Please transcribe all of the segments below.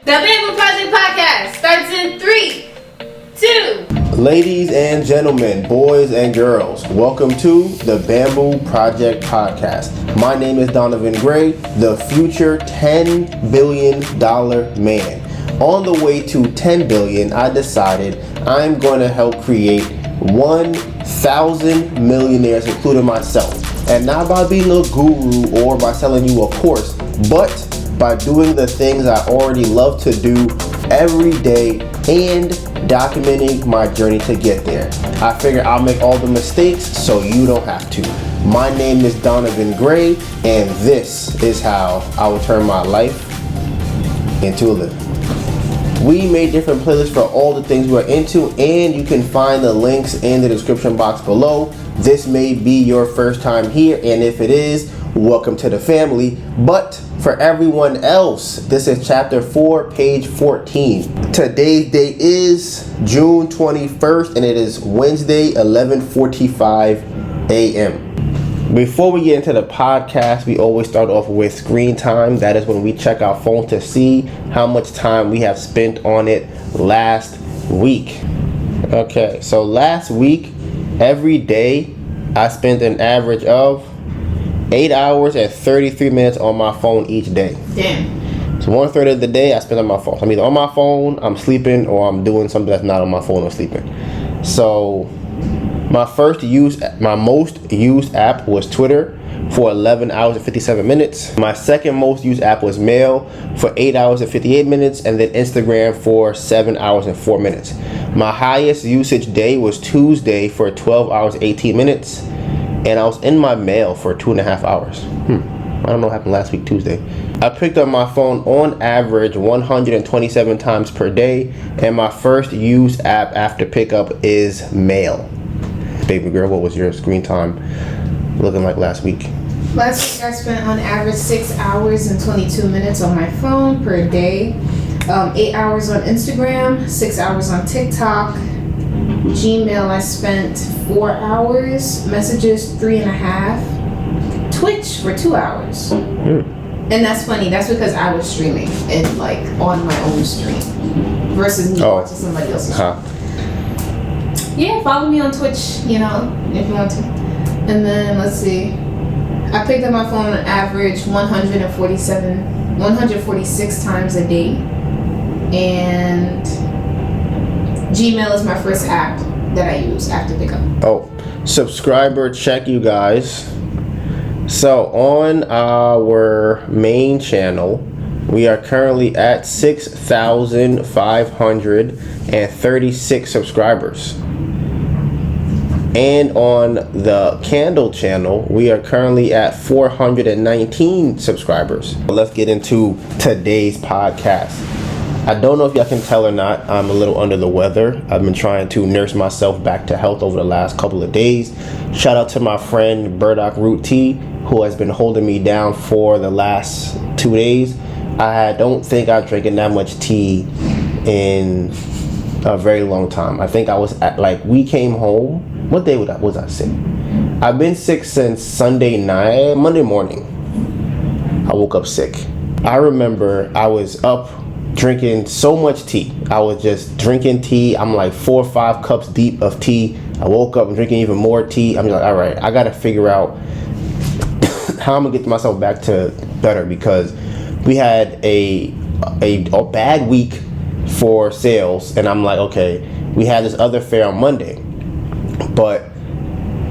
The Bamboo Project podcast starts in 3, 2. Ladies and gentlemen, boys and girls, welcome to the Bamboo Project podcast. My name is DonivanGray, the future $10 billion man. On the way to 10 billion, I decided I'm going to help create 1,000 millionaires, including myself. And not by being a guru or by selling you a course, but by doing the things I already love to do every day and documenting my journey to get there. I figure I'll make all the mistakes so you don't have to. My name is DonivanGray, and this is how I will turn my life into a living. We made different playlists for all the things we're into, and you can find the links in the description box below. This may be your first time here, and if it is, welcome to the family. But for everyone else, this is chapter 4, page 14. Today's date is June 21st, and it is Wednesday, 11:45 a.m. Before we get into the podcast, we always start off with screen time. That is when we check our phone to see how much time we have spent on it last week. Okay, so last week, every day, I spent an average of 8 hours and 33 minutes on my phone each day. Damn. So 1/3 of the day I spend on my phone. I'm either on my phone, I'm sleeping, or I'm doing something that's not on my phone or sleeping. So my most used app was Twitter for 11 hours and 57 minutes. My second most used app was Mail for 8 hours and 58 minutes, and then Instagram for 7 hours and 4 minutes. My highest usage day was Tuesday for 12 hours and 18 minutes, and I was in my mail for 2.5 hours. I don't know what happened last week Tuesday. I picked up my phone on average 127 times per day, and my first used app after pickup is Mail. Baby girl, what was your screen time looking like last week? Last week I spent on average 6 hours and 22 minutes on my phone per day. 8 hours on Instagram, 6 hours on TikTok. Gmail I spent 4 hours, messages 3.5, Twitch for 2 hours. And that's funny, that's because I was streaming and like on my own stream versus me watching somebody else's stream. Yeah, follow me on Twitch, if you want to. And then let's see, I picked up my phone on average 146 times a day, and Gmail is my first app that I use after pickup. Subscriber check, you guys. So on our main channel, we are currently at 6,536 subscribers. And on the Candle channel, we are currently at 419 subscribers. Let's get into today's podcast. I don't know if y'all can tell or not, I'm a little under the weather. I've been trying to nurse myself back to health over the last couple of days. Shout out to my friend Dr.Sebi, who has been holding me down for the last 2 days. I don't think I've drinking that much tea in a very long time. I think I was at, we came home. What day was I sick? I've been sick since Monday morning. I woke up sick. I remember I was up drinking so much tea. I was just drinking tea. I'm like 4 or 5 cups deep of tea. I woke up and drinking even more tea. I'm like, all right, I got to figure out how I'm gonna get myself back to better, because we had a bad week for sales, and I'm like, okay, we had this other fair on Monday, but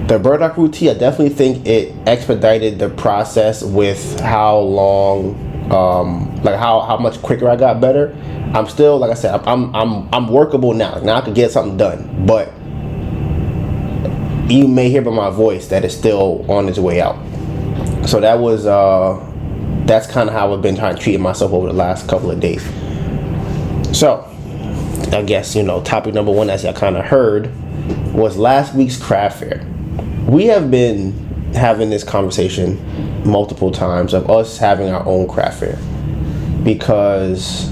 the burdock root tea, I definitely think it expedited the process with how long, how much quicker I got better. I'm still, like I said, I'm workable now. Now I can get something done, but you may hear by my voice that it's still on its way out. So that's kind of how I've been trying to treat myself over the last couple of days. So I guess, topic number one, as y'all kind of heard, was last week's craft fair. We have been having this conversation multiple times of us having our own craft fair, because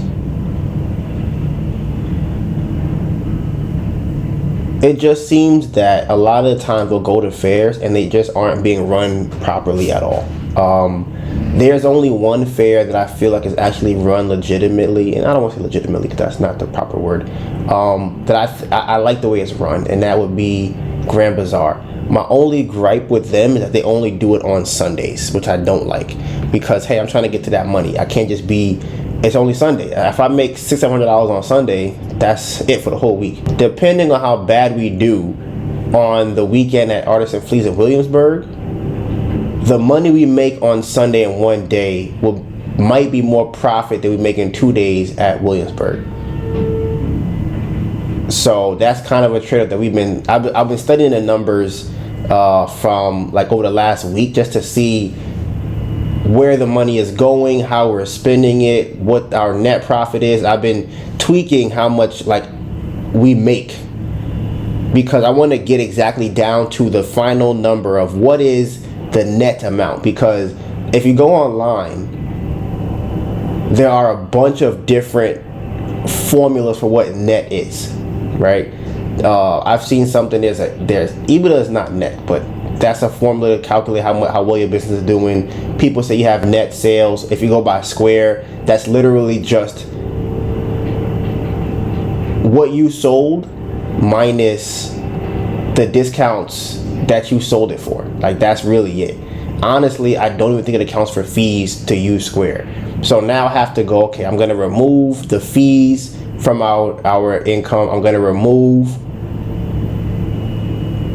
it just seems that a lot of the times we'll go to fairs and they just aren't being run properly at all. There's only one fair that I feel like is actually run legitimately, and I don't want to say legitimately because that's not the proper word, that I like the way it's run, and that would be Grand Bazaar. My only gripe with them is that they only do it on Sundays, which I don't like, because hey, I'm trying to get to that money. I can't just be, it's only Sunday. If I make $600-700 on Sunday, that's it for the whole week. Depending on how bad we do on the weekend at Artisan Fleas in Williamsburg, the money we make on Sunday in one day might be more profit than we make in 2 days at Williamsburg. So that's kind of a trade-off that I've been studying the numbers from like over the last week, just to see where the money is going, how we're spending it, what our net profit is. I've been tweaking how much like we make, because I want to get exactly down to the final number of what is the net amount. Because if you go online, there are a bunch of different formulas for what net is, right? I've seen something, there's EBITDA is not net, but that's a formula to calculate how well your business is doing. People say you have net sales. If you go by Square, that's literally just what you sold minus the discounts that you sold it for. Like, that's really it. Honestly, I don't even think it accounts for fees to use Square. So now I have to go, okay, I'm going to remove the fees from our income. I'm going to remove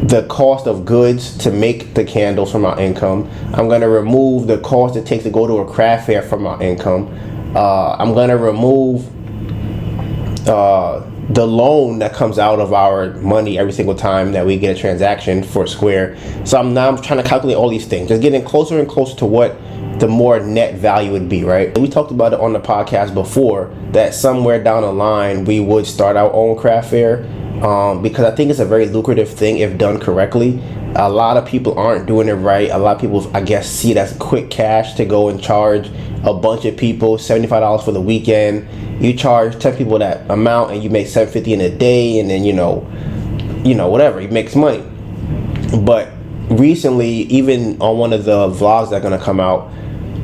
the cost of goods to make the candles from our income. I'm going to remove the cost it takes to go to a craft fair from our income. I'm going to remove the loan that comes out of our money every single time that we get a transaction for Square. So I'm trying to calculate all these things, just getting closer and closer to what the more net value would be, right? We talked about it on the podcast before, that somewhere down the line we would start our own craft fair, because I think it's a very lucrative thing if done correctly. A lot of people aren't doing it right. A lot of people, I guess, see it as quick cash to go and charge a bunch of people $75 for the weekend. You charge 10 people that amount and you make $750 in a day, and then you know whatever, you make some money. But recently, even on one of the vlogs that are gonna come out,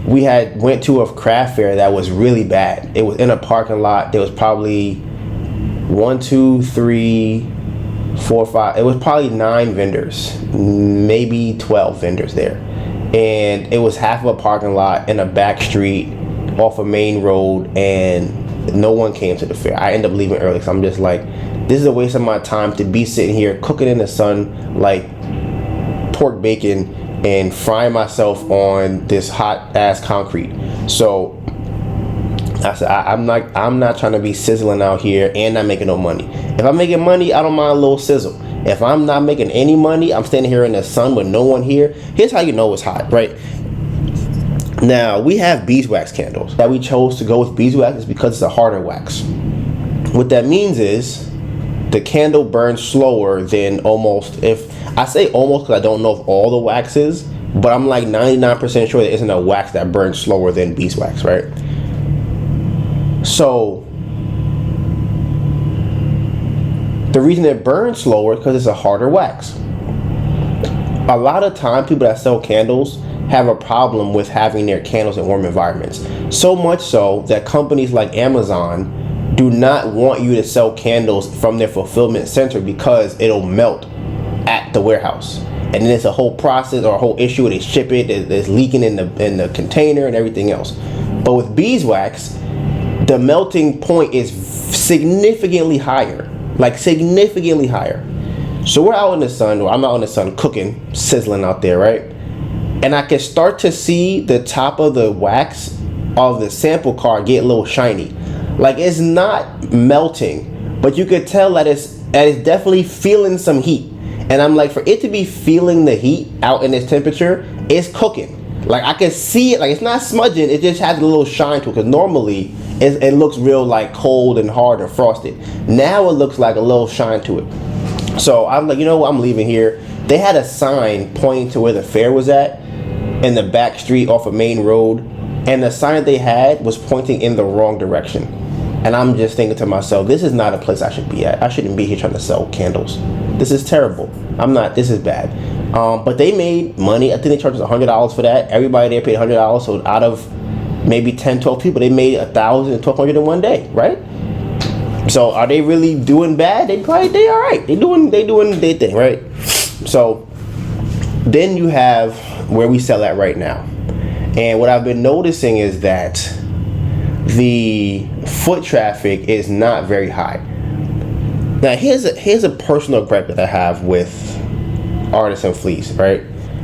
we went to a craft fair that was really bad. It was in a parking lot. There was probably 1, 2, 3, 4, 5. It was probably 9 vendors, maybe 12 vendors there, and it was half of a parking lot in a back street off a main road, and no one came to the fair. I ended up leaving early because I'm just like, this is a waste of my time to be sitting here cooking in the sun like pork bacon and frying myself on this hot ass concrete. So I said, I'm not trying to be sizzling out here and not making no money. If I'm making money, I don't mind a little sizzle. If I'm not making any money, I'm standing here in the sun with no one here. Here's how you know it's hot, right? Now, we have beeswax candles. That we chose to go with beeswax is because it's a harder wax. What that means is the candle burns slower than almost, if I say almost because I don't know if all the wax is, but I'm like 99% sure there isn't a wax that burns slower than beeswax, right? So the reason it burns slower is because it's a harder wax. A lot of time, people that sell candles have a problem with having their candles in warm environments. So much so that companies like Amazon do not want you to sell candles from their fulfillment center because it'll melt at the warehouse. And then it's a whole process or a whole issue. They ship it, it's leaking in the container and everything else. But with beeswax, the melting point is significantly higher, like significantly higher. So we're out in the sun, or I'm out in the sun cooking, sizzling out there, right? And I can start to see the top of the wax of the sample card get a little shiny. Like, it's not melting, but you could tell that it's definitely feeling some heat. And I'm like, for it to be feeling the heat out in this temperature, it's cooking. Like, I can see it, like it's not smudging, it just has a little shine to it, because normally it looks real like cold and hard and frosted. Now it looks like a little shine to it. So I'm like, you know what, I'm leaving here. They had a sign pointing to where the fair was at in the back street off a main road, and the sign that they had was pointing in the wrong direction. And I'm just thinking to myself, this is not a place I should be at. I shouldn't be here trying to sell candles. This is terrible. This is bad. But they made money. I think they charged us $100 for that. Everybody there paid $100. So out of maybe 10, 12 people, they made $1,000 and $1,200 in one day, right? So are they really doing bad? They all right. They doing their thing, right? So then you have where we sell at right now. And what I've been noticing is that the foot traffic is not very high. Now here's a personal gripe that I have with Artisan Fleece, right?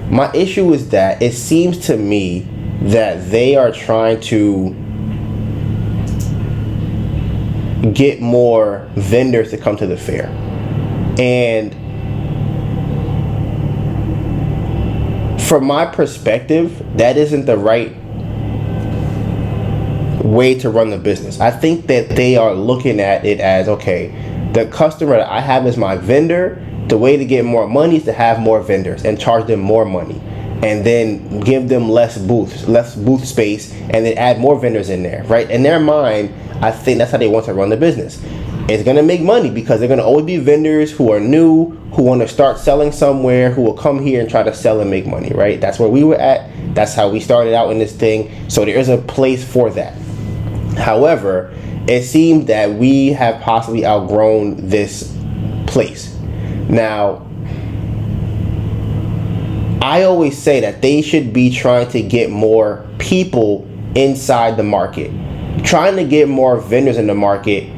My issue is that it seems to me that they are trying to get more vendors to come to the fair. And from my perspective, that isn't the right way to run the business. I think that they are looking at it as, okay, the customer that I have as my vendor, the way to get more money is to have more vendors and charge them more money, and then give them less booth space, and then add more vendors in there, right? In their mind, I think that's how they want to run the business. It's going to make money because they're going to always be vendors who are new, who want to start selling somewhere, who will come here and try to sell and make money, right? That's where we were at. That's how we started out in this thing. So there is a place for that. However, it seems that we have possibly outgrown this place. Now, I always say that they should be trying to get more people inside the market. Trying to get more vendors in the market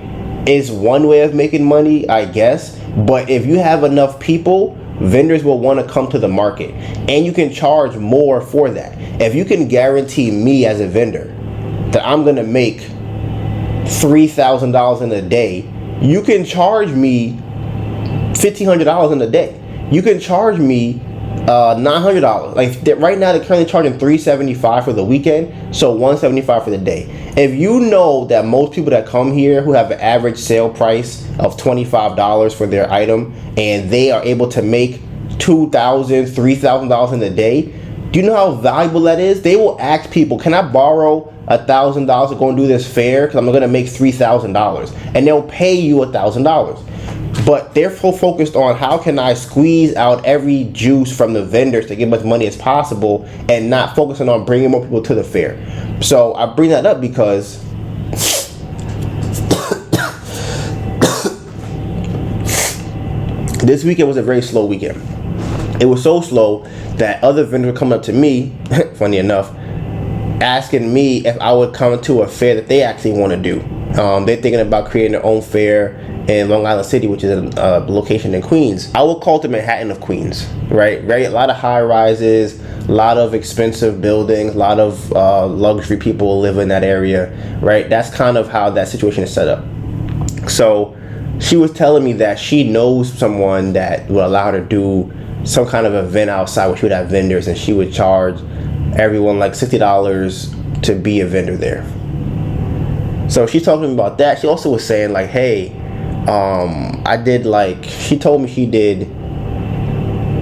is one way of making money, I guess. But if you have enough people, vendors will want to come to the market. And you can charge more for that. If you can guarantee me as a vendor that I'm going to make $3,000 in a day, you can charge me $1,500 in a day. You can charge me $900. Like right now, they're currently charging $375 for the weekend, so $175 for the day. If you know that most people that come here who have an average sale price of $25 for their item, and they are able to make $2,000, $3,000 in a day, do you know how valuable that is? They will ask people, can I borrow $1,000 to go and do this fair? Because I'm going to make $3,000. And they'll pay you $1,000. But they're so focused on how can I squeeze out every juice from the vendors to get as much money as possible, and not focusing on bringing more people to the fair. So I bring that up because this weekend was a very slow weekend. It was so slow that other vendors were coming up to me, funny enough, asking me if I would come to a fair that they actually want to do. They're thinking about creating their own fair in Long Island City, which is a location in Queens. I would call it the Manhattan of Queens, right? A lot of high rises, a lot of expensive buildings, a lot of luxury people live in that area, right? That's kind of how that situation is set up. So she was telling me that she knows someone that will allow her to do some kind of event outside where she would have vendors, and she would charge everyone like $60 to be a vendor there. So she's talking about that. She also was saying like, hey, she told me she did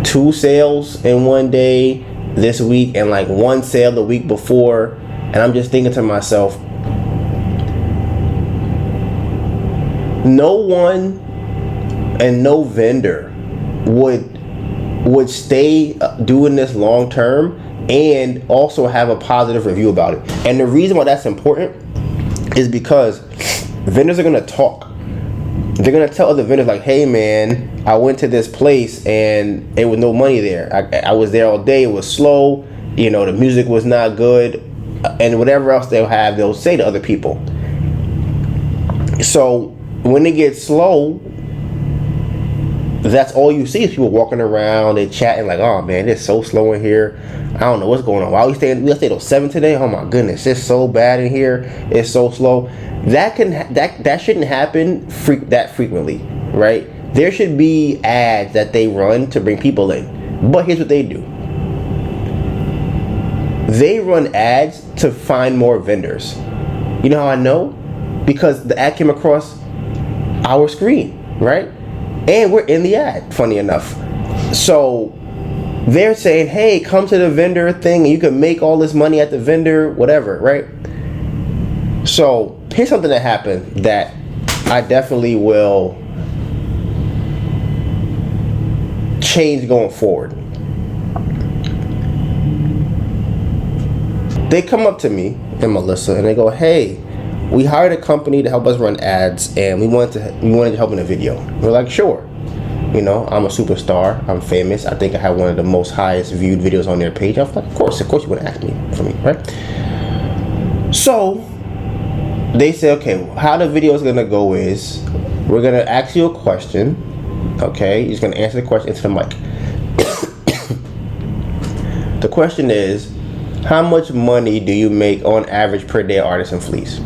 2 sales in one day this week and like 1 sale the week before. And I'm just thinking to myself, no one and no vendor would stay doing this long term and also have a positive review about it. And the reason why that's important is because vendors are going to talk. They're going to tell other vendors like, hey man, I went to this place and there was no money there. I was there all day. It was slow. You know, the music was not good. And whatever else they'll say to other people. So when it gets slow, that's all you see is people walking around, they chatting like, oh man, it's so slow in here. I don't know what's going on. Why we stayed till 7 today? Oh my goodness, it's so bad in here. It's so slow. That shouldn't happen that frequently, right? There should be ads that they run to bring people in. But here's what they do. They run ads to find more vendors. You know how I know? Because the ad came across our screen, right? And we're in the ad, funny enough. So they're saying, hey, come to the vendor thing and you can make all this money at the vendor, whatever, right? So here's something that happened that I definitely will change going forward. they come up to me and Melissa and they go, hey, we hired a company to help us run ads and we wanted to help in a video. We're like, sure. You know, I'm a superstar, I'm famous. I think I have one of the most highest viewed videos on their page. I was like, of course you want to ask me for me, right? So they say, okay, how the video is gonna go is we're gonna ask you a question. Okay, you're just gonna answer the question into the mic. The question is, how much money do you make on average per day at Artisan Fleece?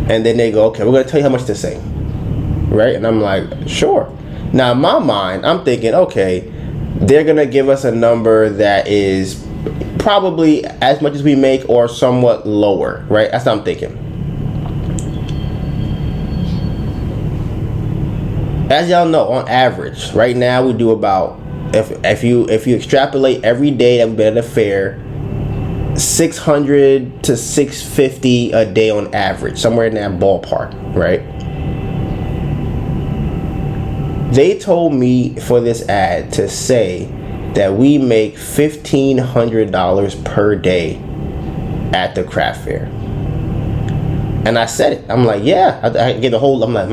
And then they go, okay, we're gonna tell you how much to say, right? And I'm like, sure. Now in my mind, I'm thinking, okay, they're gonna give us a number that is probably as much as we make or somewhat lower, right? That's what I'm thinking. As y'all know, on average, right now we do about, if you extrapolate every day that we've been at a fair, $600 to $650 a day on average, somewhere in that ballpark, right? They told me for this ad to say that we make $1,500 per day at the craft fair. And I said it. I'm like, yeah. I get the whole, I'm like,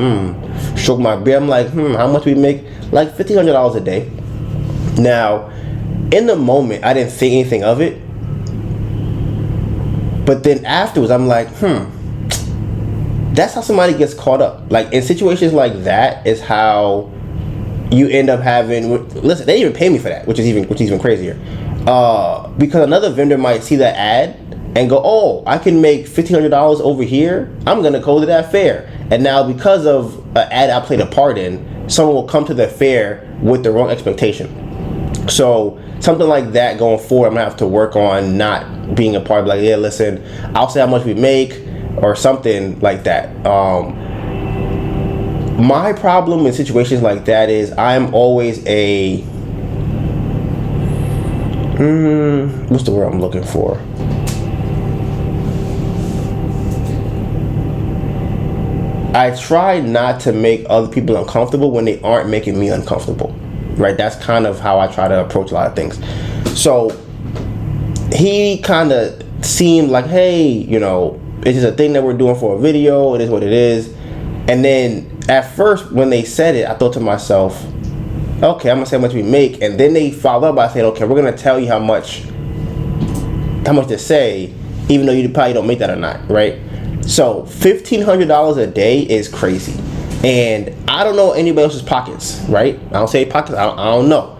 shook my beard. I'm like, how much we make? Like $1,500 a day. Now, in the moment, I didn't think anything of it. But then afterwards, I'm like, that's how somebody gets caught up. Like in situations like that is how you end up having, listen, they didn't even pay me for that, which is even crazier. Because another vendor might see that ad and go, oh, I can make $1,500 over here. I'm gonna go to that fair. And now because of an ad I played a part in, someone will come to the fair with the wrong expectation. So something like that going forward, I'm gonna have to work on not being a part of like, yeah, listen, I'll say how much we make or something like that. My problem in situations like that is I'm always a what's the word I'm looking for? I try not to make other people uncomfortable when they aren't making me uncomfortable, right? That's kind of how I try to approach a lot of things. So he kind of seemed like, hey, you know, it's just a thing that we're doing for a video. It is what it is. And then at first when they said it, I thought to myself, okay, I'm gonna say how much we make. And then they followed up by saying, okay, we're gonna tell you how much to say, even though you probably don't make that or not, right? So $1,500 a day is crazy. And I don't know anybody else's pockets, right? I don't say pockets, I don't know.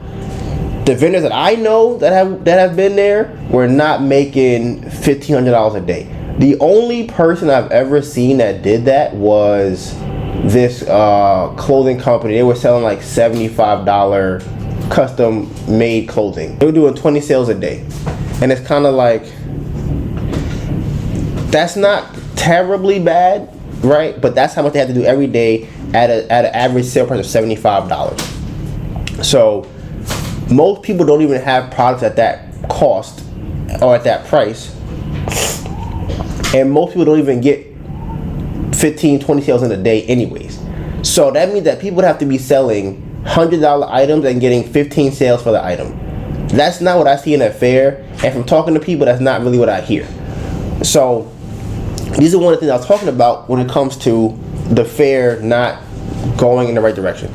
The vendors that I know that have been there were not making $1,500 a day. The only person I've ever seen that did that was this clothing company. They were selling like $75 custom made clothing. They were doing 20 sales a day. And it's kind of like, that's not terribly bad, right? But that's how much they have to do every day at an average sale price of $75. So most people don't even have products at that cost or at that price. And most people don't even get 15, 20 sales in a day anyways. So that means that people have to be selling $100 items and getting 15 sales for the item. That's not what I see in a fair. And from talking to people, that's not really what I hear. So these are one of the things I was talking about when it comes to the fair not going in the right direction.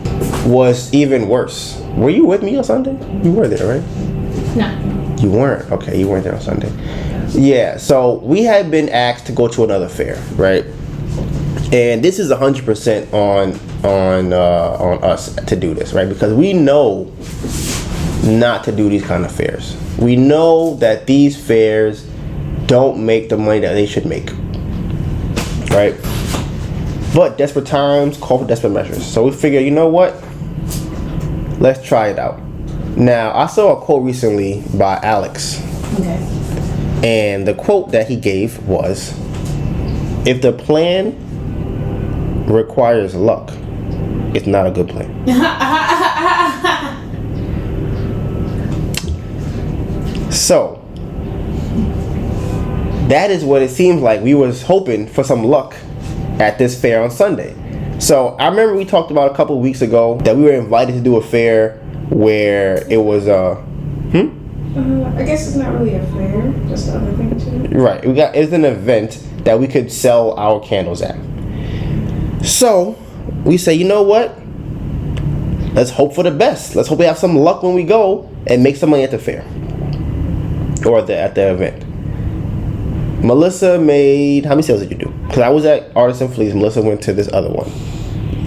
Was even worse. Were you with me on Sunday? You were there, right? No. You weren't? Okay, you weren't there on Sunday. Yeah, so we had been asked to go to another fair, right? And this is 100% on us to do this, right? Because we know not to do these kind of fairs. We know that these fairs don't make the money that they should make, right? But desperate times call for desperate measures. So we figure, you know what? Let's try it out. Now, I saw a quote recently by Alex. Okay. And the quote that he gave was, if the plan requires luck, it's not a good plan. So that is what it seems like. We was hoping for some luck at this fair on Sunday. So I remember we talked about a couple of weeks ago that we were invited to do a fair where it was I guess it's not really a fair, just the other thing too. Right. It's an event that we could sell our candles at. So we say, you know what? Let's hope for the best. Let's hope we have some luck when we go and make some money at the fair or at the event. Melissa made, how many sales did you do? Because I was at Artisan Fleece. Melissa went to this other one.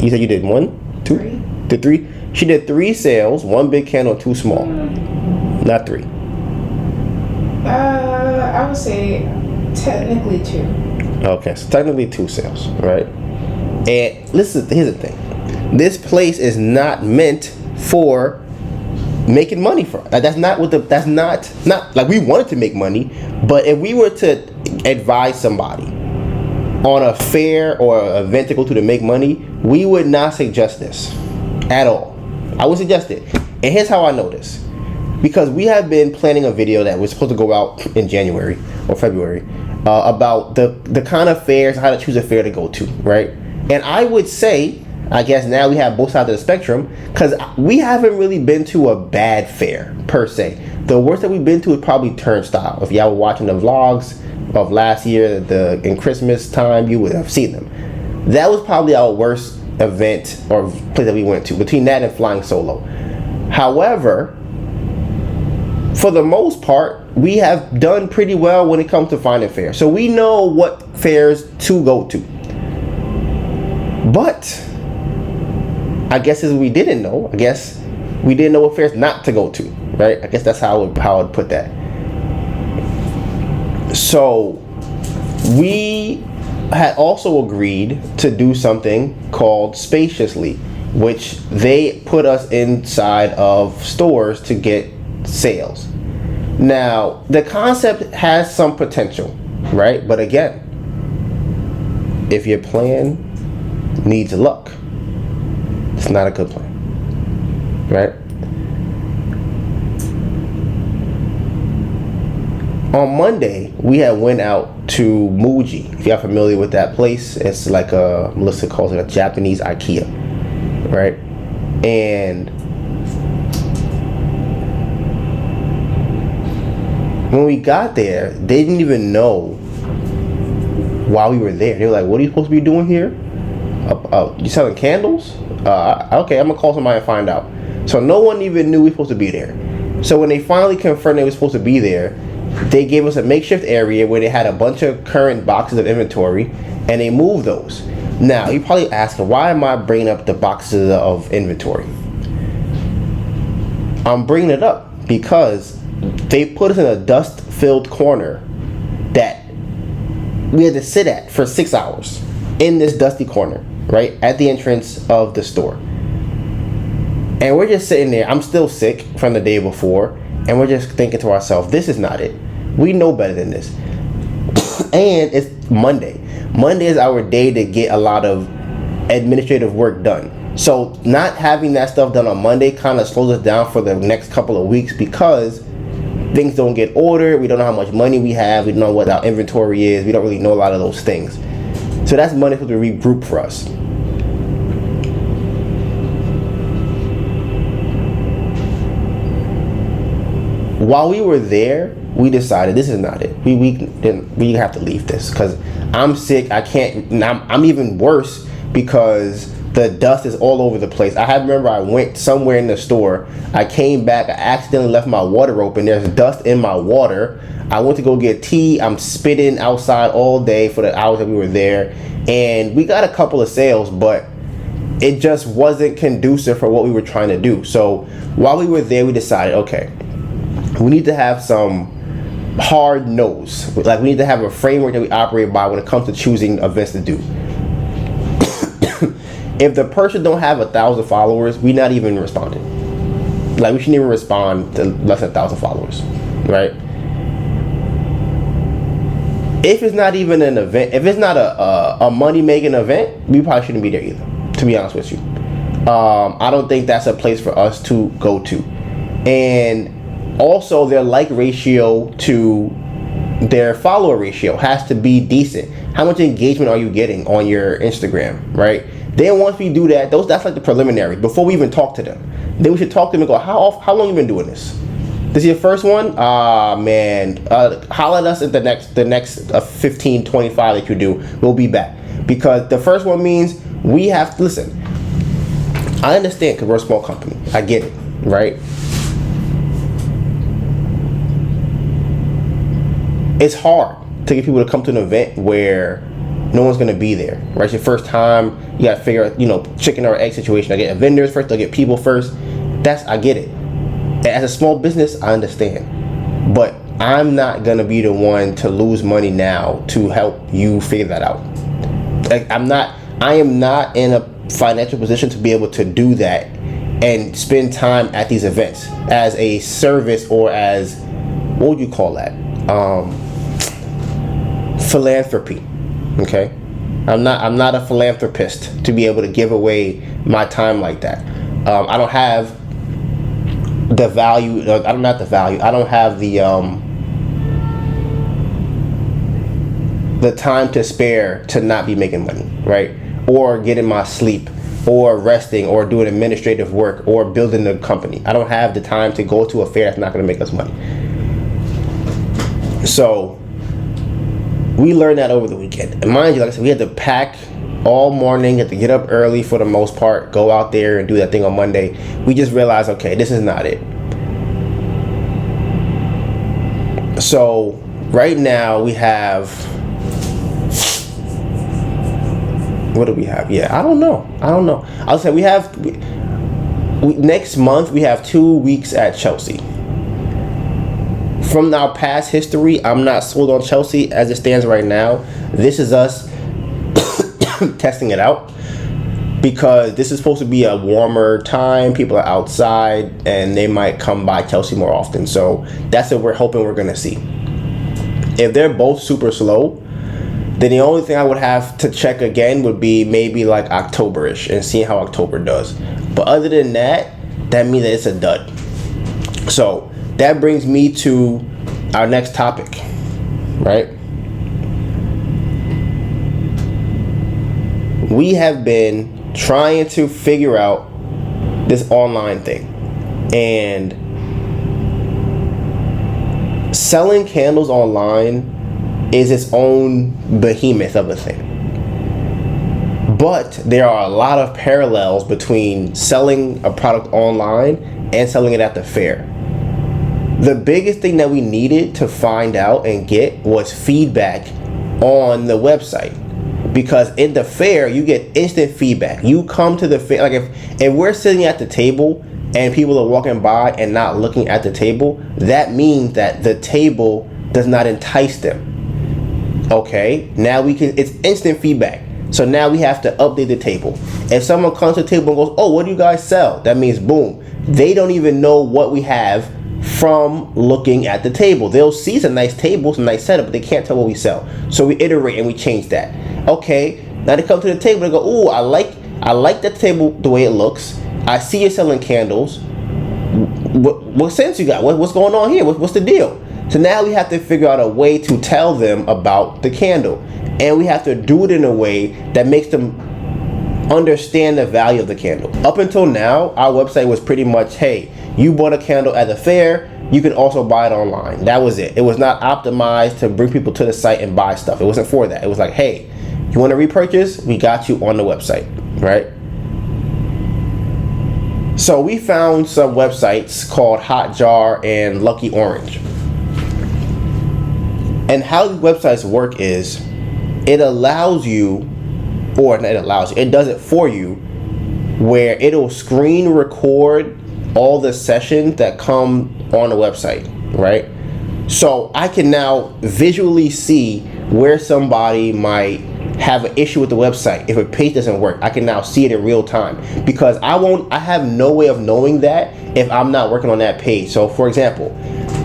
You said you did 1, 2, 3. Did 3? She did 3 sales, 1 big candle, 2 small. Not 3. I would say technically 2. Okay, so technically 2 sales, right? And listen, here's the thing. This place is not meant for making money from. Like, that's not like we wanted to make money, but if we were to advise somebody on a fair or an event to go to make money, we would not suggest this at all. I would suggest it. And here's how I know this. Because we have been planning a video that was supposed to go out in January or February about the kind of fairs, how to choose a fair to go to, right? And I would say, I guess now we have both sides of the spectrum, because we haven't really been to a bad fair per se. The worst that we've been to is probably Turnstile. If y'all were watching the vlogs of last year, in Christmas time, you would have seen them. That was probably our worst event or place that we went to, between that and Flying Solo. However, for the most part, we have done pretty well when it comes to finding fairs. So we know what fairs to go to. But I guess as we didn't know, I guess we didn't know what fairs not to go to, right? I guess that's how I would put that. So we had also agreed to do something called Spaciously, which they put us inside of stores to get sales. Now, the concept has some potential, right? But again, if your plan needs luck, it's not a good plan, right? On Monday, we had went out to Muji. If you're familiar with that place, it's like Melissa calls it a Japanese IKEA, right? And when we got there, they didn't even know why we were there. They were like, what are you supposed to be doing here? You selling candles? Okay, I'm gonna call somebody and find out. So no one even knew we were supposed to be there. So when they finally confirmed they were supposed to be there, they gave us a makeshift area where they had a bunch of current boxes of inventory, and they moved those. Now, you're probably asking, why am I bringing up the boxes of inventory? I'm bringing it up because they put us in a dust-filled corner that we had to sit at for 6 hours in this dusty corner, right at the entrance of the store. And we're just sitting there. I'm still sick from the day before, and we're just thinking to ourselves, this is not it. We know better than this. And it's Monday. Monday is our day to get a lot of administrative work done. So not having that stuff done on Monday kind of slows us down for the next couple of weeks, because things don't get ordered. We don't know how much money we have. We don't know what our inventory is. We don't really know a lot of those things. So that's Monday to regroup for us. While we were there, we decided this is not it. We have to leave this, because I'm sick. I can't. I'm even worse because the dust is all over the place. I remember I went somewhere in the store. I came back. I accidentally left my water open. There's dust in my water. I went to go get tea. I'm spitting outside all day for the hours that we were there. And we got a couple of sales, but it just wasn't conducive for what we were trying to do. So while we were there, we decided, okay, we need to have some hard nose. Like, we need to have a framework that we operate by when it comes to choosing events to do. If the person don't have 1,000 followers, we not even responding. Like, we shouldn't even respond to less than 1,000 followers, right? If it's not even an event, if it's not a money-making event, we probably shouldn't be there either, to be honest with you. I don't think that's a place for us to go to. And also, their like ratio to their follower ratio has to be decent. How much engagement are you getting on your Instagram, right? Then once we do that, that's like the preliminary. Before we even talk to them, then we should talk to them and go, how long you been doing this? This is your first one? Man. Holler at us at the next 15, 25 that you do. We'll be back. Because the first one means we have to listen. I understand because we're a small company. I get it, right? It's hard to get people to come to an event where no one's going to be there, right? It's your first time. You got to figure out, chicken or egg situation. I get vendors first. I get people first. I get it. As a small business, I understand. But I'm not going to be the one to lose money now to help you figure that out. I am not in a financial position to be able to do that and spend time at these events as a service or as, what would you call that? Philanthropy. Okay? I'm not a philanthropist to be able to give away my time like that. I don't have the value. I don't have the time to spare to not be making money, right? Or getting my sleep, or resting, or doing administrative work, or building the company. I don't have the time to go to a fair that's not going to make us money. So we learned that over the weekend. And mind you, like I said, we had to pack all morning, had to get up early for the most part, go out there and do that thing on Monday. We just realized, okay, this is not it. So right now we have, what do we have? Yeah, I don't know. I'll say next month we have 2 weeks at Chelsea. From our past history, I'm not sold on Chelsea as it stands right now. This is us testing it out because this is supposed to be a warmer time. People are outside and they might come by Chelsea more often. So that's what we're hoping we're going to see. If they're both super slow, then the only thing I would have to check again would be maybe like October-ish and see how October does. But other than that, that means that it's a dud. So that brings me to our next topic, right? We have been trying to figure out this online thing, and selling candles online is its own behemoth of a thing. But there are a lot of parallels between selling a product online and selling it at the fair. The biggest thing that we needed to find out and get was feedback on the website. Because in the fair, you get instant feedback. You come to the fair, like if we're sitting at the table and people are walking by and not looking at the table, that means that the table does not entice them. Okay, now it's instant feedback. So now we have to update the table. If someone comes to the table and goes, oh, what do you guys sell? That means boom. They don't even know what we have from looking at the table. They'll see some nice tables, some nice setup, but they can't tell what we sell. So we iterate and we change that. Okay, now they come to the table and go, oh, I like that table the way it looks. I see you're selling candles. What sense you got? What's going on here? What's the deal? So now we have to figure out a way to tell them about the candle. And we have to do it in a way that makes them understand the value of the candle. Up until now, our website was pretty much, hey, you bought a candle at the fair, you can also buy it online. That was it. It was not optimized to bring people to the site and buy stuff. It wasn't for that. It was like, hey, you want to repurchase? We got you on the website, right? So we found some websites called Hotjar and Lucky Orange. And how the websites work is it allows you, or not it allows you, it does it for you, where it'll screen record all the sessions that come on the website, right? So I can now visually see where somebody might have an issue with the website. If a page doesn't work, I can now see it in real time, because I have no way of knowing that if I'm not working on that page. So for example,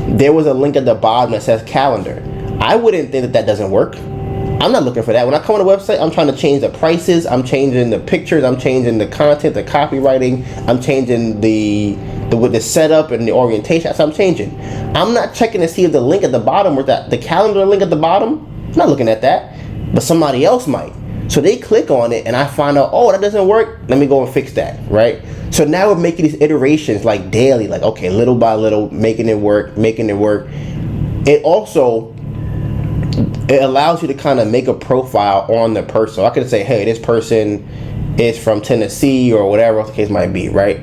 there was a link at the bottom that says calendar. I wouldn't think that doesn't work. I'm not looking for that. When I come on the website, I'm trying to change the prices, I'm changing the pictures, I'm changing the content, the copywriting, I'm changing the setup and the orientation. So I'm changing. I'm not checking to see if the link at the bottom or the calendar link at the bottom. I'm not looking at that, but somebody else might. So they click on it and I find out, oh, that doesn't work. Let me go and fix that, right? So now we're making these iterations like daily, like, okay, little by little, making it work. It also, it allows you to kind of make a profile on the person. So I can say, hey, this person is from Tennessee or whatever the case might be, right?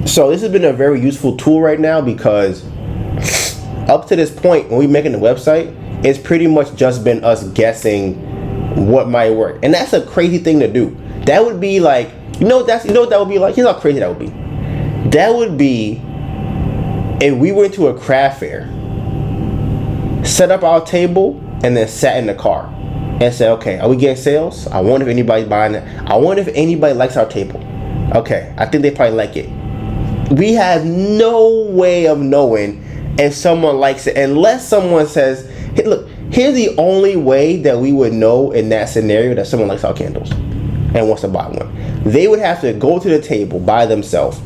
So this has been a very useful tool right now, because up to this point, when we're making the website, it's pretty much just been us guessing what might work. And that's a crazy thing to do. That would be like, you know what that would be like? Here's how crazy that would be. That would be if we went to a craft fair, set up our table, and then sat in the car and said, okay, are we getting sales? I wonder if anybody's buying it. I wonder if anybody likes our table. Okay, I think they probably like it. We have no way of knowing if someone likes it unless someone says, hey, look, here's the only way that we would know in that scenario that someone likes our candles and wants to buy one. They would have to go to the table by themselves,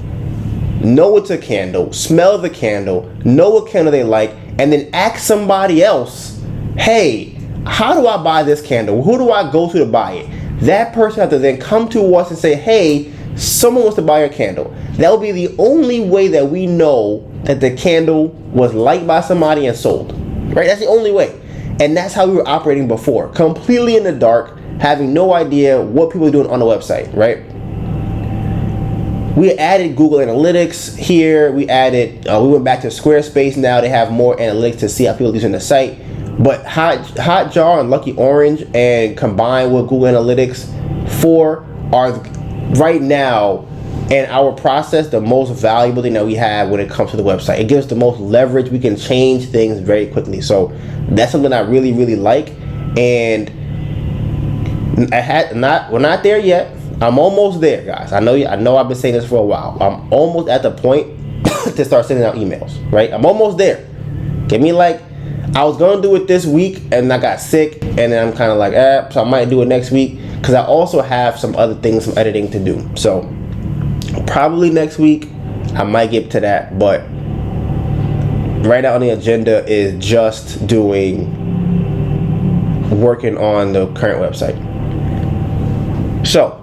know it's a candle, smell the candle, know what candle they like, and then ask somebody else, hey, how do I buy this candle? Who do I go to buy it? That person has to then come to us and say, hey, someone wants to buy your candle. That will be the only way that we know that the candle was liked by somebody and sold. Right? That's the only way. And that's how we were operating before. Completely in the dark, having no idea what people are doing on the website, right? We added Google Analytics here. We went back to Squarespace. Now they have more analytics to see how people are using the site. But Hotjar and Lucky Orange, and combined with Google Analytics 4, are right now in our process the most valuable thing that we have when it comes to the website. It gives us the most leverage. We can change things very quickly. So that's something I really, really like. And we're not there yet. I'm almost there, guys. I know I've been saying this for a while. I'm almost at the point to start sending out emails, right? I'm almost there. Give me I was going to do it this week and I got sick, and then I'm kind of like, so I might do it next week, because I also have some other things, some editing to do. So probably next week I might get to that, but right now on the agenda is just working on the current website. So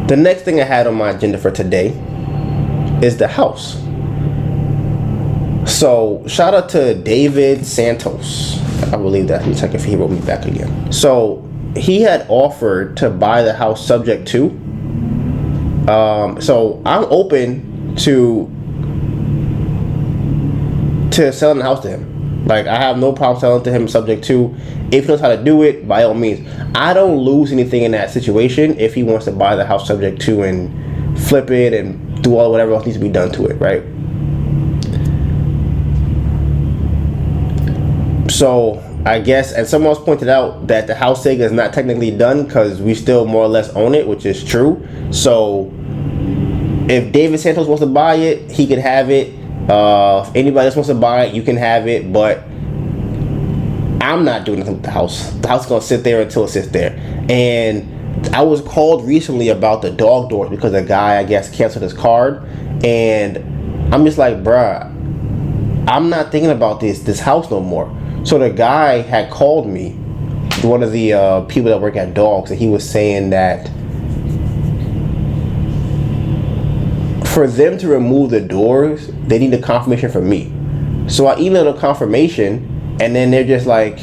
the next thing I had on my agenda for today is the house. So shout out to David Santos. I believe that. Let me check if he wrote me back again. So he had offered to buy the house subject to. So I'm open to selling the house to him. Like, I have no problem selling to him subject to. If he knows how to do it, by all means. I don't lose anything in that situation if he wants to buy the house subject to and flip it and do all whatever else needs to be done to it, right? So I guess, and someone else pointed out that the house sale is not technically done because we still more or less own it, which is true. So if David Santos wants to buy it, he could have it. If anybody else wants to buy it, you can have it. But I'm not doing anything with the house. The house is going to sit there until it sits there. And I was called recently about the dog doors because a guy, I guess, canceled his card. And I'm just like, bruh, I'm not thinking about this house no more. So the guy had called me, one of the people that work at dogs, and he was saying that for them to remove the doors, they need a confirmation from me. So I emailed a confirmation, and then they're just like,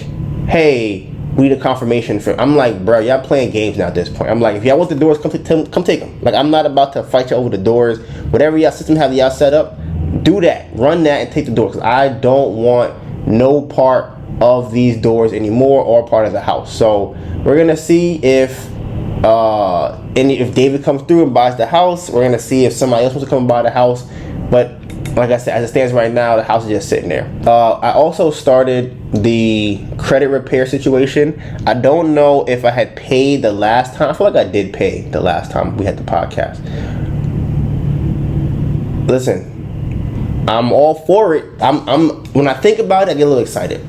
hey, we need a confirmation for. I'm like, bro, y'all playing games now at this point. I'm like, if y'all want the doors, come take them. Like, I'm not about to fight you over the doors. Whatever y'all system have y'all set up, do that. Run that and take the doors. 'Cause I don't want no part of these doors anymore or part of the house. So we're gonna see if David comes through and buys the house. We're gonna see if somebody else wants to come and buy the house. But like I said, as it stands right now, the house is just sitting there. I also started the credit repair situation. I don't know if I had paid the last time. I feel like I did pay the last time we had the podcast. Listen, I'm all for it. I'm when I think about it, I get a little excited.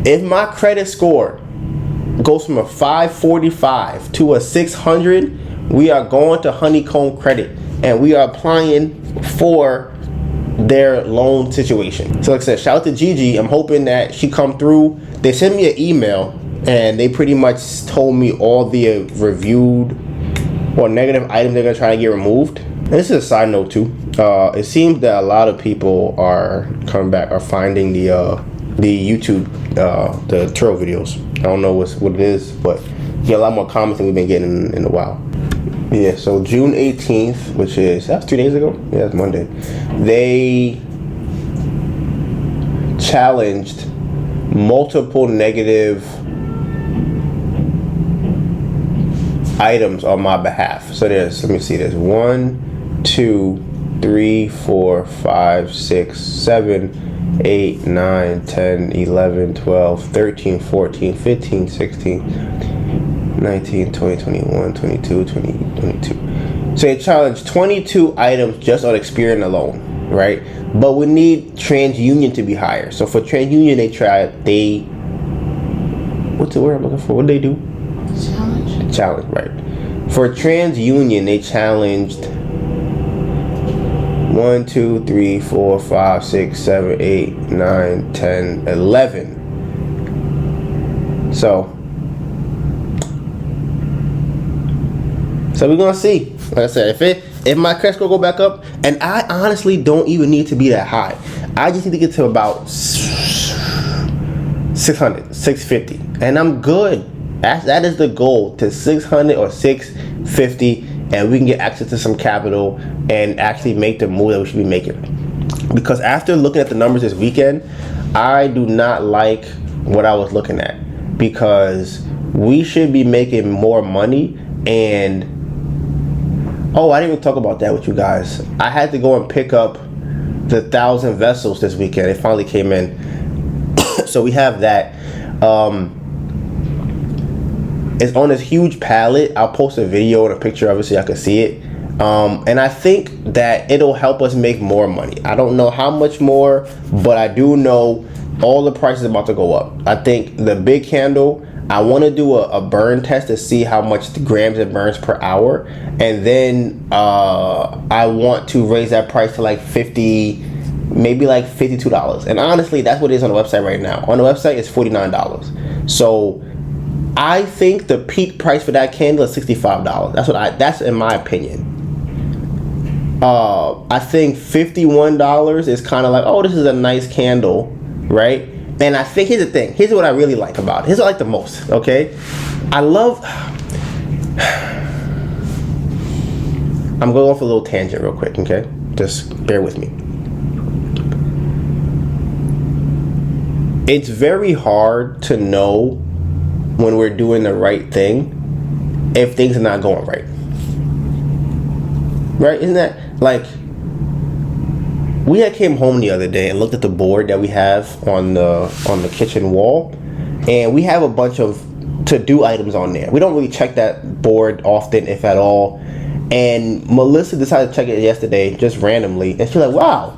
If my credit score goes from a 545 to a 600, we are going to honeycomb credit, and we are applying for their loan situation. So like I said, shout out to Gigi. I'm hoping that she come through. They sent me an email and they pretty much told me all the reviewed or negative items they're gonna try to get removed. And this is a side note too. It seems that a lot of people are coming back, are finding the YouTube, the trail videos. I don't know what it is, but you get a lot more comments than we've been getting in a while. Yeah, so June 18th, that's 2 days ago? Yeah, it's Monday. They challenged multiple negative items on my behalf. So there's 1, 2, 3, 4, 5, 6, 7, 8, 9, 10, 11, 12, 13, 14, 15, 16, 19, 20, 21, 22, 22. So they challenged 22 items just on Experian alone, right? But we need TransUnion to be higher. So for TransUnion, what's the word I'm looking for? What did they do? Challenge, right. For TransUnion, they challenged 1, 2, 3, 4, 5, 6, 7, 8, 9, 10, 11. So we're gonna see. Like I said, if my credit score go back up, and I honestly don't even need to be that high. I just need to get to about 600, 650, and I'm good. That is the goal, to 600 or 650, and we can get access to some capital and actually make the move that we should be making. Because after looking at the numbers this weekend, I do not like what I was looking at, because we should be making more money. And I didn't even talk about that with you guys. I had to go and pick up the 1,000 vessels this weekend. It finally came in. So we have that. It's on this huge pallet. I'll post a video and a picture of it so y'all can see it. And I think that it'll help us make more money. I don't know how much more, but I do know all the prices are about to go up. I think the big candle, I want to do a burn test to see how much grams it burns per hour. And then I want to raise that price to like 50, maybe like $52. And honestly, that's what it is on the website right now. On the website, it's $49. So I think the peak price for that candle is $65. That's in my opinion. I think $51 is kind of like, this is a nice candle, right? And I think, here's the thing. Here's what I really like about it. Here's what I like the most, okay? I'm going off a little tangent real quick, okay? Just bear with me. It's very hard to know when we're doing the right thing if things are not going right. Right? Isn't that like, we had came home the other day and looked at the board that we have on the kitchen wall, and we have a bunch of to-do items on there. We don't really check that board often, if at all. And Melissa decided to check it yesterday, just randomly, and she's like, wow,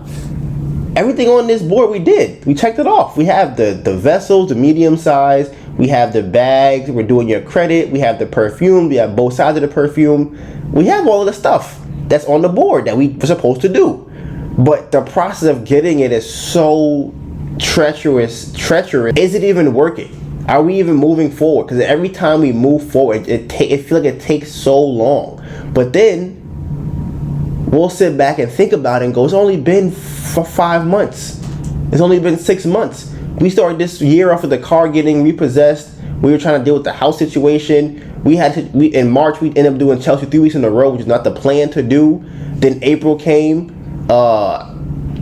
everything on this board we did. We checked it off. We have the vessels, the medium size. We have the bags. We're doing your credit. We have the perfume. We have both sides of the perfume. We have all of the stuff that's on the board that we were supposed to do. But the process of getting it is so treacherous. Is it even working? Are we even moving forward? Because every time we move forward, it feels like it takes so long. But then we'll sit back and think about it and go, it's only been for 5 months. It's only been 6 months. We started this year off with the car getting repossessed. We were trying to deal with the house situation. In March, we ended up doing Chelsea 3 weeks in a row, which is not the plan to do. Then April came.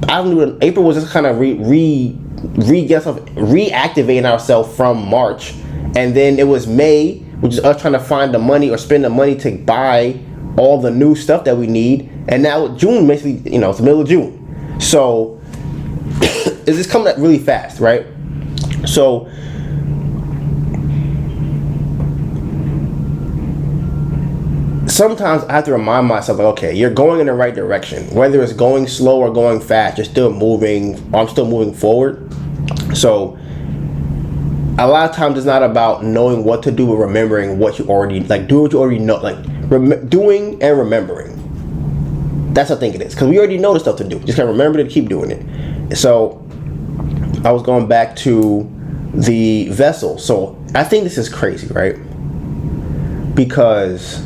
April was just kind of reactivating ourselves from March. And then it was May, which is us trying to find the money or spend the money to buy all the new stuff that we need. And now June, basically, it's the middle of June. So it's just coming up really fast, right? So sometimes I have to remind myself, like, okay, you're going in the right direction. Whether it's going slow or going fast, you're still moving. I'm still moving forward. So a lot of times it's not about knowing what to do, but remembering what you already, like, do what you already know, like doing and remembering. That's what I think it is, because we already know the stuff to do. Just gotta remember to keep doing it. So I was going back to the vessel. So I think this is crazy, right? Because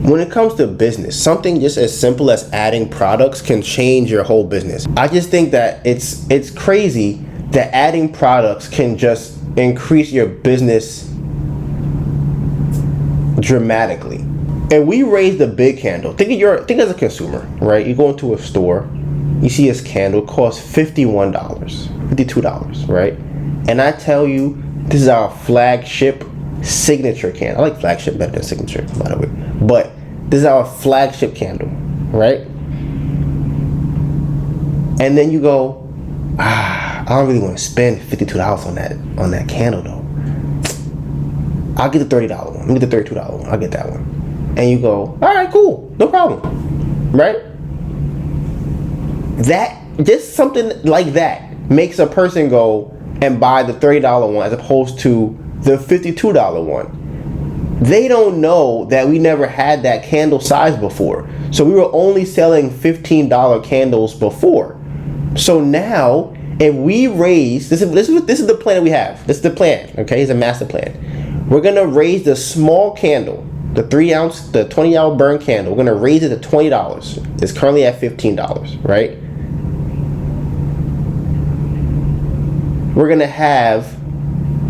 when it comes to business, something just as simple as adding products can change your whole business. I just think that it's crazy that adding products can just increase your business dramatically. And we raised the big candle. Think as a consumer, right? You go into a store, you see this candle costs $51, $52, right? And I tell you, this is our flagship signature candle. I like flagship better than signature, by the way. But this is our flagship candle, right? And then you go, I don't really want to spend $52 on that candle though. I'll get the $30 one. Let me get the $32 one. I'll get that one. And you go, all right, cool, no problem, right? That, just something like that makes a person go and buy the $30 one as opposed to the $52 one. They don't know that we never had that candle size before. So we were only selling $15 candles before. So now, if we raise, this is the plan that we have. This is the plan, okay? It's a master plan. We're gonna raise the small candle, the 3-ounce, the 20-hour burn candle. We're gonna raise it to $20. It's currently at $15, right? We're gonna have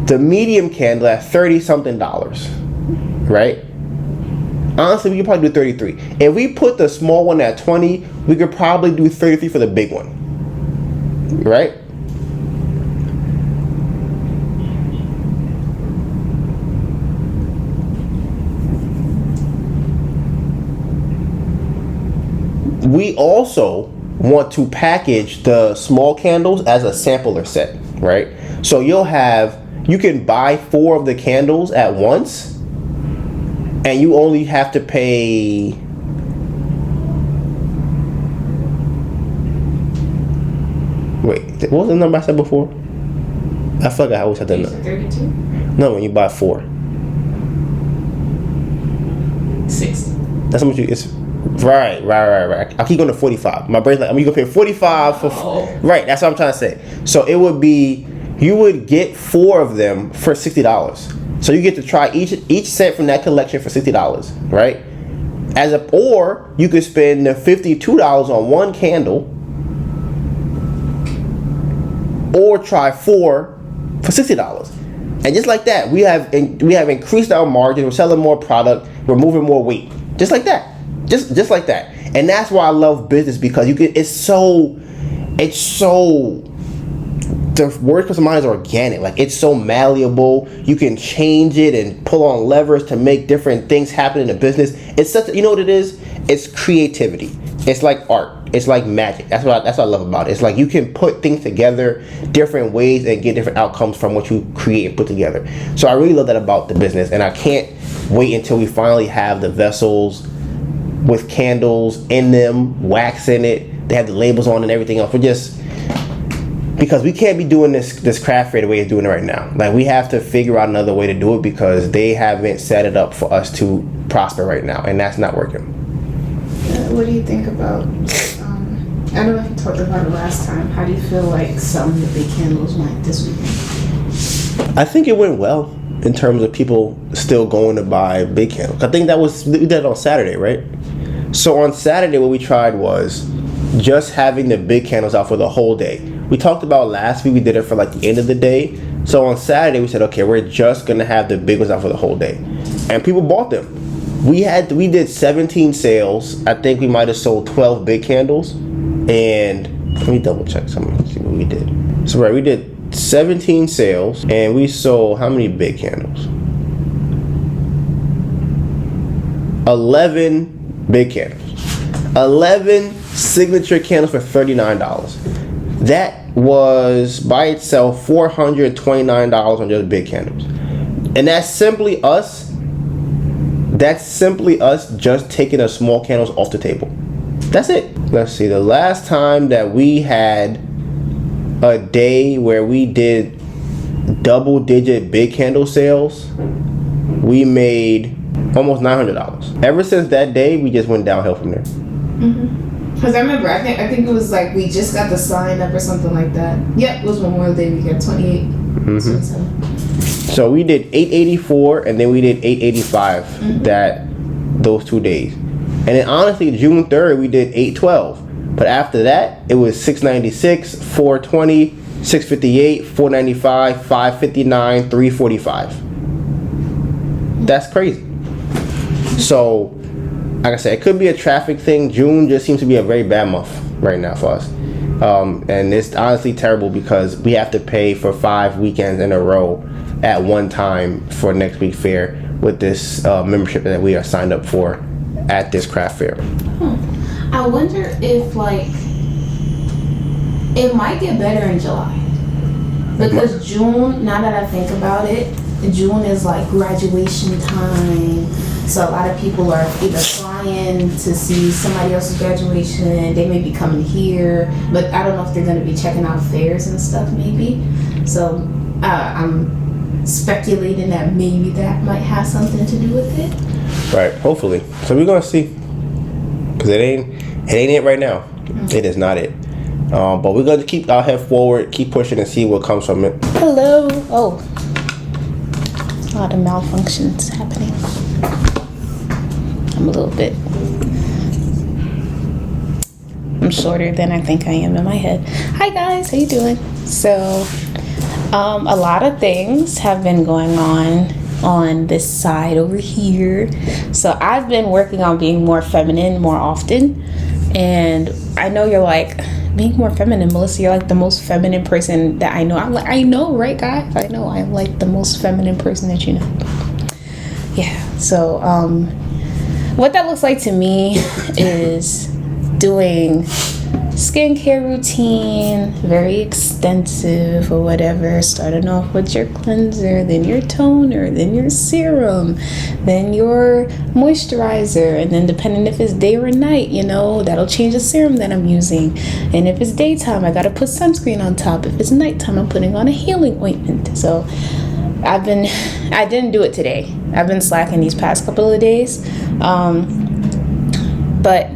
the medium candle at $30-something, right? Honestly, we could probably do 33. If we put the small one at 20, we could probably do 33 for the big one, right? We also want to package the small candles as a sampler set, right? So you can buy 4 of the candles at once, and you only have to pay what was the number I said before? I forgot. I always had that number. 32? No, when you buy 4. 60. That's how much it's. Right. I keep going to 45. My brain's like, you gonna pay 45 for. Oh. Right, that's what I'm trying to say. So it would be, you would get 4 of them for $60. So you get to try each set from that collection for $60, right? Or you could spend the $52 on one candle, or try 4 for $60. And just like that, we have increased our margin. We're selling more product. We're moving more weight. Just like that. Just like that. And that's why I love business, because it's so the word comes to mind is organic. Like, it's so malleable. You can change it and pull on levers to make different things happen in the business. It's such, you know what it is? It's creativity. It's like art. It's like magic. That's what I love about it. It's like you can put things together different ways and get different outcomes from what you create and put together. So I really love that about the business, and I can't wait until we finally have the vessels with candles in them, wax in it. They have the labels on and everything else. Because we can't be doing this craft fair the way it's doing it right now. Like, we have to figure out another way to do it, because they haven't set it up for us to prosper right now, and that's not working. What do you think about, I don't know if you talked about it last time, how do you feel like selling the big candles went this weekend? I think it went well in terms of people still going to buy big candles. I think we did it on Saturday, right? So on Saturday, what we tried was just having the big candles out for the whole day. We talked about last week, we did it for like the end of the day. So on Saturday, we said, okay, we're just gonna have the big ones out for the whole day. And people bought them. We did 17 sales. I think we might have sold 12 big candles. And let me double check something, see what we did. So right, we did 17 sales, and we sold how many big candles? 11 big candles. 11 signature candles for $39. That was by itself $429 on just big candles. And that's simply us just taking the small candles off the table. That's it. Let's see, the last time that we had a day where we did double-digit big candle sales we made almost $900. Ever since that day, we just went downhill from there. Because I remember, I think it was like we just got the sign up or something like that. Yep, it was Memorial Day weekend, 28, 27. So we did 884 and then we did 885 those 2 days. And then honestly, June 3rd, we did 812. But after that, it was 696, 420, 658, 495, 559, 345. That's crazy. So, like I said, it could be a traffic thing. June just seems to be a very bad month right now for us. And it's honestly terrible because we have to pay for 5 weekends in a row at one time for next week fair with this membership that we are signed up for at this craft fair. I wonder if like it might get better in July because June, now that I think about it, June is like graduation time, so a lot of people are either flying to see somebody else's graduation, they may be coming here, but I don't know if they're going to be checking out fairs and stuff maybe. So I'm speculating that maybe that might have something to do with it. Right, hopefully. So we're gonna see, because it ain't it right now. It is not it. But we're gonna keep our head forward, keep pushing, and see what comes from it. Hello. Oh, a lot of malfunctions happening. I'm shorter than I think I am in my head. Hi guys, how you doing? So a lot of things have been going on this side over here. So I've been working on being more feminine more often, and I know you're like, being more feminine, Melissa, you're like the most feminine person that I know. I'm like, I know, right guys? I know I'm like the most feminine person that you know. Yeah, so what that looks like to me is doing skincare routine, very extensive or whatever, starting off with your cleanser, then your toner, then your serum, then your moisturizer, and then depending if it's day or night, you know, that'll change the serum that I'm using. And if it's daytime, I gotta put sunscreen on top. If it's nighttime, I'm putting on a healing ointment. So I didn't do it today. I've been slacking these past couple of days, but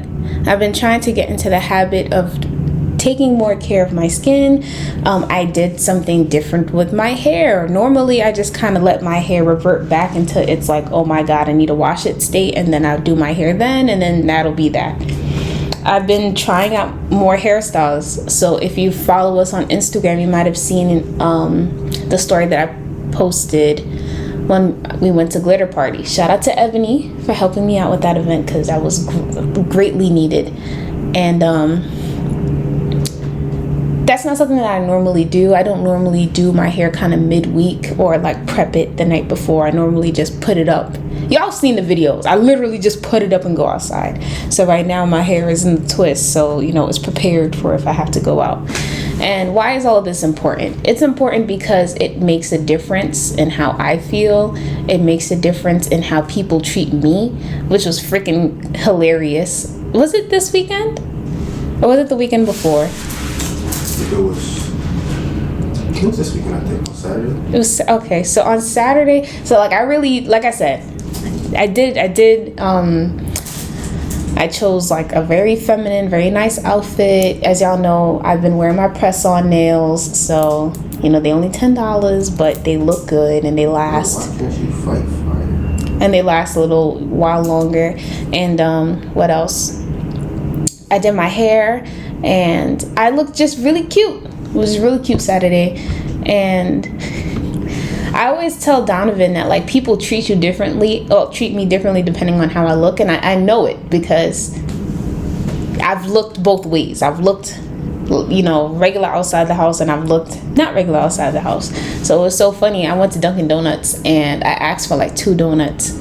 I've been trying to get into the habit of taking more care of my skin. I did something different with my hair. Normally, I just kind of let my hair revert back into it's like, oh my God, I need to wash it state, and then I'll do my hair then, and then that'll be that. I've been trying out more hairstyles. So if you follow us on Instagram, you might have seen the story that I posted when we went to Glitter Party. Shout out to Ebony for helping me out with that event, because that was greatly needed. And that's not something that I normally do. I don't normally do my hair kind of midweek or like prep it the night before. I normally just put it up. Y'all seen the videos. I literally just put it up and go outside. So right now my hair is in the twist, so you know it's prepared for if I have to go out. And why is all of this important? It's important because it makes a difference in how I feel. It makes a difference in how people treat me, which was freaking hilarious. Was it this weekend? Or was it the weekend before? It was this weekend, I think, on Saturday. It was, okay, so on Saturday, so like I said, I chose like a very feminine, very nice outfit. As y'all know, I've been wearing my press-on nails, so you know they only $10, but they look good and they last. Why can't you fight fire? And they last a little while longer. And what else? I did my hair, and I looked just really cute. It was a really cute Saturday, and I always tell Donovan that like people treat you differently, or treat me differently depending on how I look, and I know it because I've looked both ways. I've looked, you know, regular outside the house, and I've looked not regular outside the house. So it was so funny. I went to Dunkin' Donuts and I asked for like 2 donuts,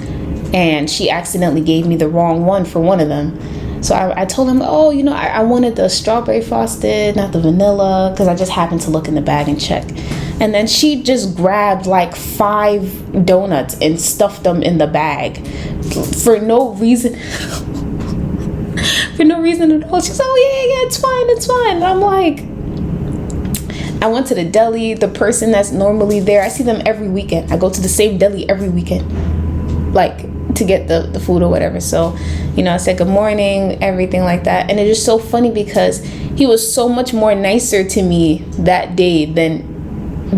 and she accidentally gave me the wrong one for one of them. So I told him, oh, you know, I wanted the strawberry frosted, not the vanilla, because I just happened to look in the bag and check. And then she just grabbed like 5 donuts and stuffed them in the bag for no reason. For no reason at all. She's like, oh yeah, it's fine. And I'm like, I went to the deli. The person that's normally there, I see them every weekend. I go to the same deli every weekend. like to get the food or whatever. So, you know, I said good morning, everything like that. And it's just so funny because he was so much more nicer to me that day than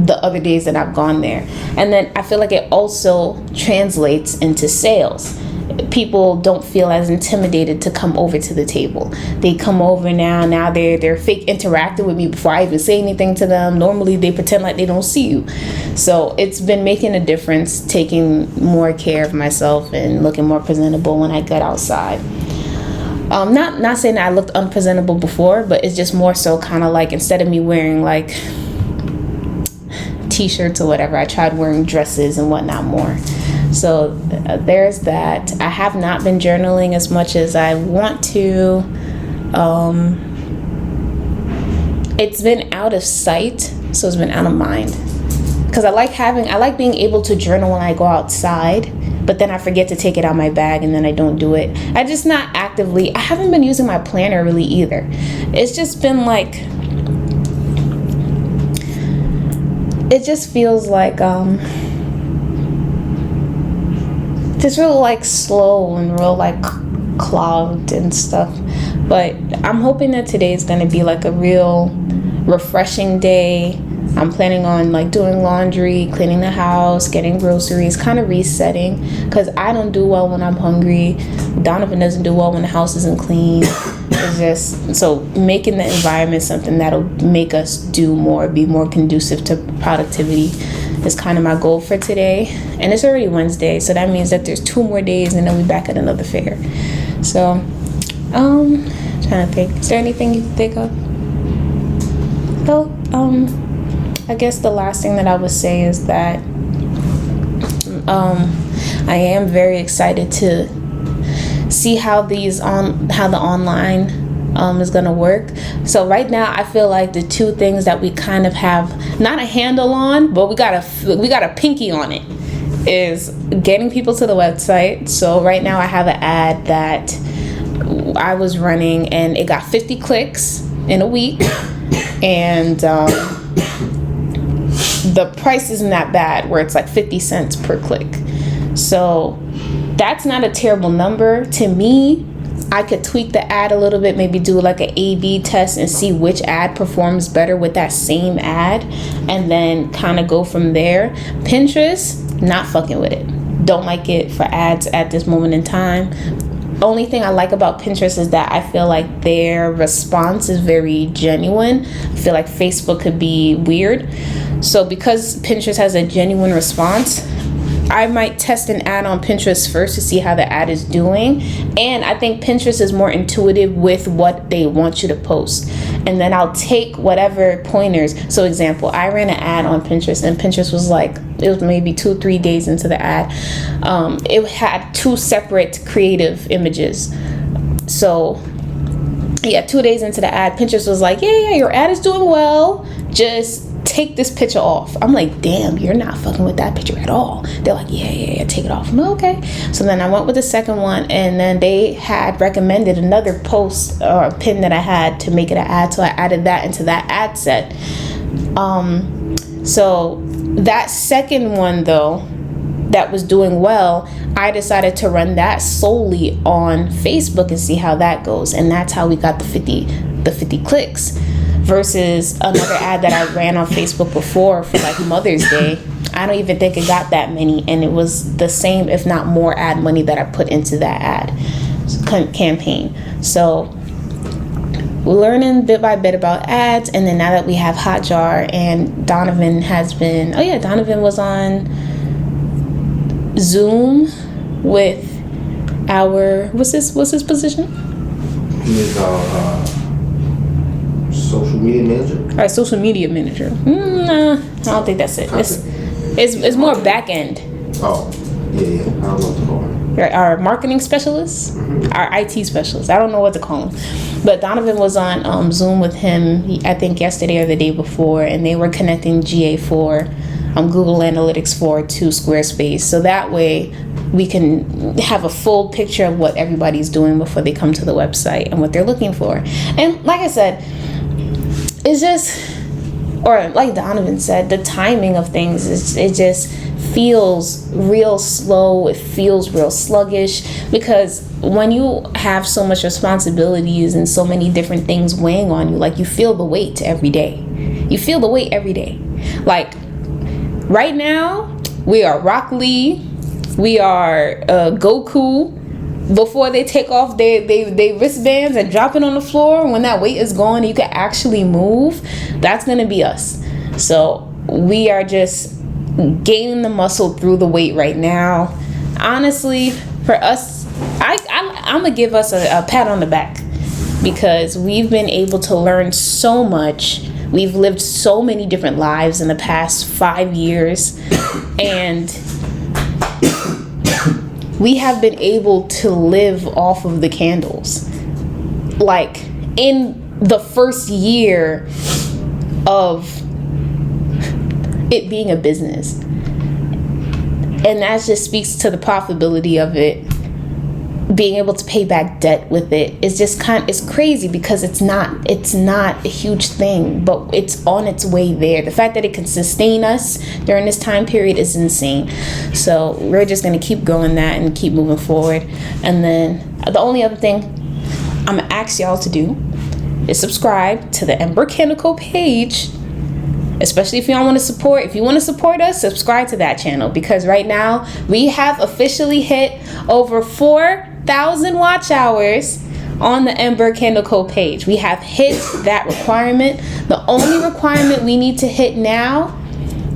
the other days that I've gone there. And then I feel like it also translates into sales. People don't feel as intimidated to come over to the table. They come over now they're fake interacting with me before I even say anything to them. Normally they pretend like they don't see you. So it's been making a difference, taking more care of myself and looking more presentable when I get outside. Not saying that I looked unpresentable before, but it's just more so kind of like, instead of me wearing like t-shirts or whatever, I tried wearing dresses and whatnot more. So there's that. I have not been journaling as much as I want to. It's been out of sight, so it's been out of mind. Because I like being able to journal when I go outside, but then I forget to take it out my bag and then I don't do it. I haven't been using my planner really either. It's just been like, it just feels like just real like slow and real like clogged and stuff. But I'm hoping that today is going to be like a real refreshing day. I'm planning on like doing laundry, cleaning the house, getting groceries, kind of resetting, because I don't do well when I'm hungry. Donovan doesn't do well when the house isn't clean. It's just, so making the environment something that'll make us do more, be more conducive to productivity is kind of my goal for today. And it's already Wednesday, so that means that there's 2 more days and then we're back at another fair. So trying to think, is there anything you can think of? Well, I guess the last thing that I would say is that I am very excited to see how the online is gonna work. So right now I feel like the 2 things that we kind of have not a handle on, but we got a pinky on it, is getting people to the website. So right now I have an ad that I was running and it got 50 clicks in a week, and the price isn't that bad, where it's like 50 cents per click. So that's not a terrible number to me. I could tweak the ad a little bit, maybe do like an A/B test and see which ad performs better with that same ad, and then kind of go from there. Pinterest, not fucking with it. Don't like it for ads at this moment in time. Only thing I like about Pinterest is that I feel like their response is very genuine. I feel like Facebook could be weird. So because Pinterest has a genuine response, I might test an ad on Pinterest first to see how the ad is doing. And I think Pinterest is more intuitive with what they want you to post. And then I'll take whatever pointers. So example, I ran an ad on Pinterest, and Pinterest was like, it was maybe 2-3 days into the ad. It had 2 separate creative images. So yeah, 2 days into the ad, Pinterest was like, yeah, your ad is doing well. Just take this picture off. I'm like, damn, you're not fucking with that picture at all. They're like, yeah, take it off. I'm like, okay. So then I went with the second one, and then they had recommended another post or pin that I had to make it an ad. So I added that into that ad set. So that second one though, that was doing well, I decided to run that solely on Facebook and see how that goes. And that's how we got the 50 clicks. Versus another ad that I ran on Facebook before for like Mother's Day. I don't even think it got that many, and it was the same, if not more, ad money that I put into that ad campaign. So we're learning bit by bit about ads, and then now that we have Hotjar, and Donovan was on Zoom with our what's his position? He is social media manager? All right, social media manager. Nah, I don't think that's it. It's more back end. Oh, yeah. I don't know what to call him. Right, our marketing specialist, our IT specialist. I don't know what to call him. But Donovan was on Zoom with him, I think yesterday or the day before, and they were connecting GA4, Google Analytics 4 to Squarespace. So that way we can have a full picture of what everybody's doing before they come to the website and what they're looking for. And like I said, it's just, or like Donovan said, the timing of things, it just feels real slow. It feels real sluggish, because when you have so much responsibilities and so many different things weighing on you, like, you feel the weight every day. You feel the weight every day. Like, right now, we are Rock Lee, we are Goku. Before they take off their wristbands and drop it on the floor, when that weight is gone and you can actually move, that's gonna be us. So we are just gaining the muscle through the weight right now. Honestly, for us, I'm gonna give us a pat on the back, because we've been able to learn so much. We've lived so many different lives in the past 5 years, and we have been able to live off of the candles. Like, in the first year of it being a business. And that just speaks to the profitability of it. Being able to pay back debt with it is just it's crazy, because it's not a huge thing, but it's on its way there. The fact that it can sustain us during this time period is insane. So we're just going to keep growing that and keep moving forward. And then the only other thing I'm going to ask y'all to do is subscribe to the Ember Chemical page. Especially if y'all want to support. If you want to support us, subscribe to that channel, because right now we have officially hit over 4,000 watch hours on the Ember Candle Co. page. We have hit that requirement. The only requirement we need to hit now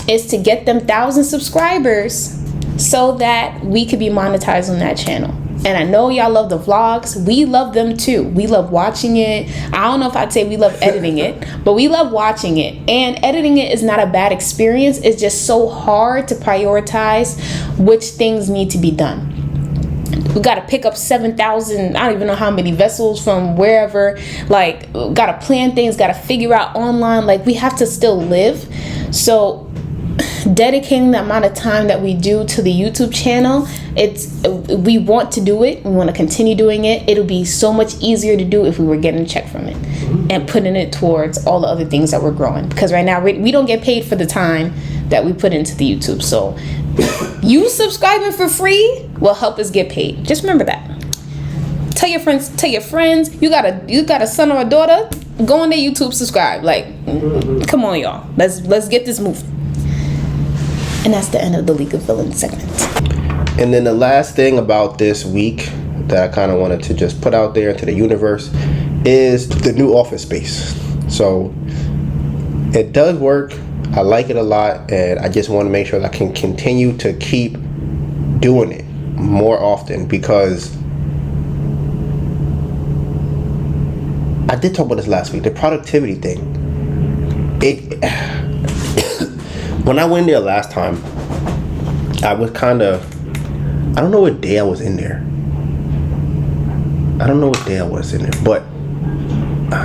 is to get them 1,000 subscribers so that we could be monetized on that channel. And I know y'all love the vlogs. We love them too. We love watching it. I don't know if I'd say we love editing it, but we love watching it. And editing it is not a bad experience. It's just so hard to prioritize which things need to be done. We got to pick up 7,000, I don't even know how many vessels from wherever. Like, got to plan things, got to figure out online. Like, we have to still live. So dedicating the amount of time that we do to the YouTube channel, we want to do it. We want to continue doing it. It'll be so much easier to do if we were getting a check from it and putting it towards all the other things that we're growing. Because right now we don't get paid for the time that we put into the YouTube. So you subscribing for free will help us get paid. Just remember that. Tell your friends. You got a son or a daughter, go on their YouTube, subscribe. Like, come on, y'all. Let's get this moving. And that's the end of the League of Villains segment. And then the last thing about this week that I kind of wanted to just put out there into the universe is the new office space. So it does work. I like it a lot, and I just want to make sure that I can continue to keep doing it more often, because I did talk about this last week, the productivity thing. When I went there last time, I was I don't know what day I was in there. But I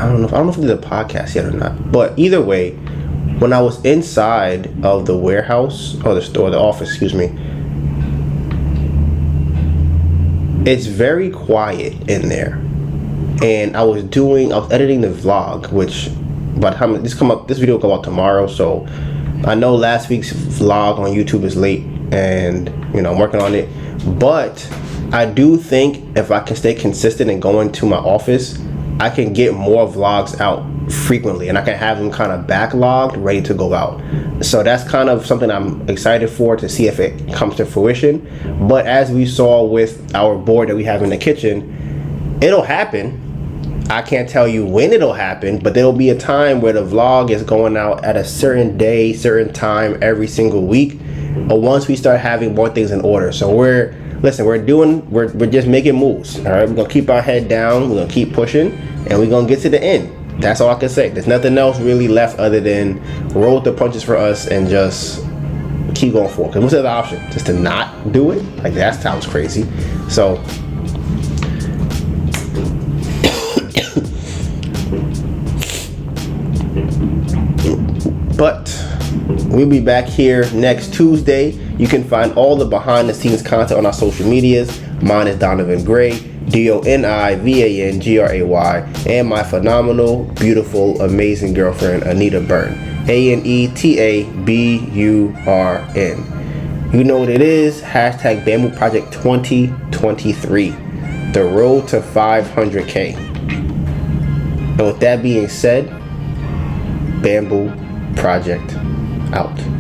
don't know if we did a podcast yet or not. But either way, when I was inside of the warehouse, or the store, the office, excuse me, it's very quiet in there. And I was editing the vlog, which by the time this video will come out tomorrow, so I know last week's vlog on YouTube is late, and I'm working on it, but I do think if I can stay consistent and go into my office, I can get more vlogs out frequently, and I can have them kind of backlogged, ready to go out. So that's kind of something I'm excited for, to see if it comes to fruition. But as we saw with our board that we have in the kitchen, it'll happen. I can't tell you when it'll happen, but there'll be a time where the vlog is going out at a certain day, certain time every single week, or once we start having more things in order. So we're just making moves. All right, we're gonna keep our head down, we're gonna keep pushing, and we're gonna get to the end. That's all I can say. There's nothing else really left other than roll with the punches for us and just keep going forward. Because what's the other option? Just to not do it? Like, that sounds crazy. So but we'll be back here next Tuesday. You can find all the behind the scenes content on our social medias. Mine is DonivanGray, DonivanGray, and my phenomenal, beautiful, amazing girlfriend, Anita Burn, ANETABURN. You know what it is. Hashtag Bamboo Project 2023. The road to 500K. And with that being said, Bamboo Project out.